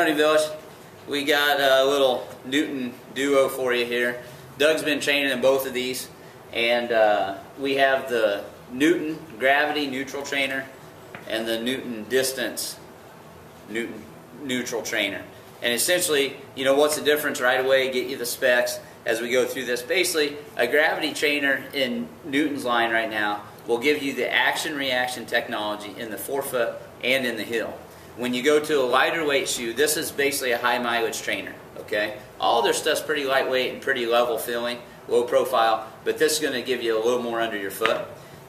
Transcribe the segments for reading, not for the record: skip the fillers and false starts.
Running Village. We got a little Newton duo for you here. Doug's been training in both of these, and we have the Newton Gravity Neutral Trainer and the Newton Distance Neutral Trainer. And essentially, you know, what's the difference right away? Get you the specs as we go through this. Basically, a gravity trainer in Newton's line right now will give you the action-reaction technology in the forefoot and in the heel. When you go to a lighter weight shoe, this is basically a high mileage trainer, okay? All their stuff's pretty lightweight and pretty level feeling, low profile, but this is going to give you a little more under your foot.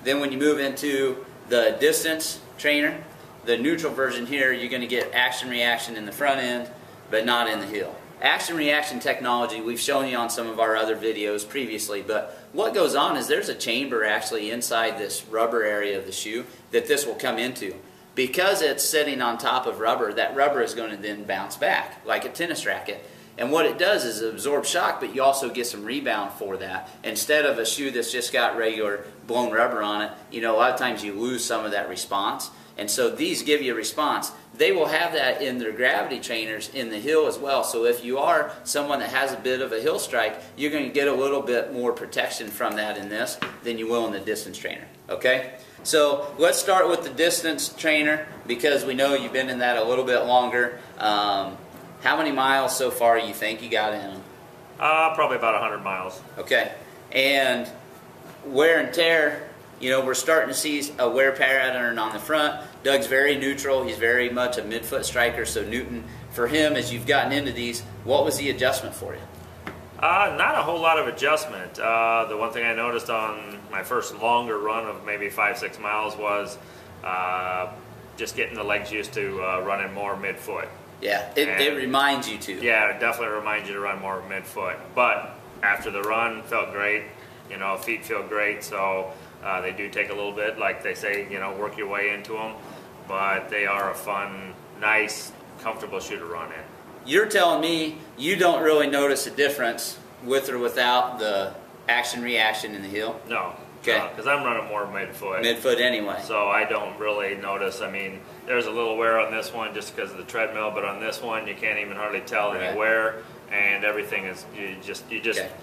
Then when you move into the distance trainer, the neutral version here, you're going to get action-reaction in the front end, but not in the heel. Action-reaction technology we've shown you on some of our other videos previously, but what goes on is there's a chamber actually inside this rubber area of the shoe that this will come into. Because it's sitting on top of rubber, that rubber is going to then bounce back like a tennis racket. And what it does is it absorbs shock, but you also get some rebound for that. Instead of a shoe that's just got regular blown rubber on it, you know, a lot of times you lose some of that response. And so these give you a response. They will have that in their gravity trainers in the heel as well. So if you are someone that has a bit of a heel strike, you're going to get a little bit more protection from that in this than you will in the distance trainer. Okay? So let's start with the distance trainer because we know you've been in that a little bit longer. How many miles so far you think you got in them? Probably about 100 miles. Okay. And wear and tear, you know, we're starting to see a wear pattern on the front. Doug's very neutral. He's very much a midfoot striker. So Newton, for him, as you've gotten into these, what was the adjustment for you? Not a whole lot of adjustment. The one thing I noticed on my first longer run of maybe 5-6 miles was just getting the legs used to running more midfoot. Yeah, it reminds you to. Yeah, it definitely reminds you to run more midfoot. But after the run, felt great. You know, feet feel great, so they do take a little bit, like they say, you know, work your way into them. But they are a fun, nice, comfortable shoe to run in. You're telling me you don't really notice a difference with or without the action-reaction in the heel? No. Okay. Because I'm running more midfoot. Midfoot anyway. So I don't really notice. I mean, there's a little wear on this one just because of the treadmill, but on this one you can't even hardly tell any wear, and everything is, you just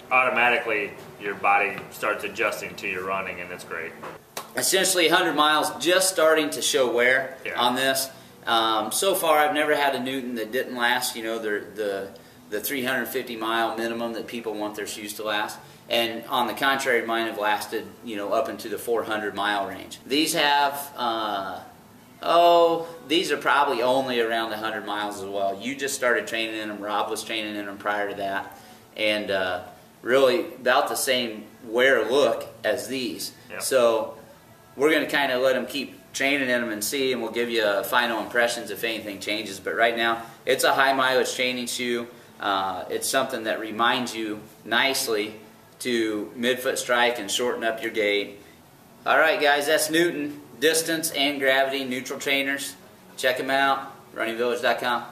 automatically, your body starts adjusting to your running, and it's great. Essentially 100 miles, just starting to show wear on this. So far I've never had a Newton that didn't last, you know, the 350 mile minimum that people want their shoes to last. And on the contrary, mine have lasted, you know, up into the 400 mile range. These have, these are probably only around 100 miles as well. You just started training in them. Rob was training in them prior to that. And really about the same wear look as these. Yep. So we're going to kind of let them keep training in them and see, and we'll give you final impressions if anything changes. But right now, it's a high mileage training shoe. It's something that reminds you nicely to midfoot strike and shorten up your gait. Alright guys, that's Newton Distance and Gravity Neutral Trainers. Check them out, runningvillage.com.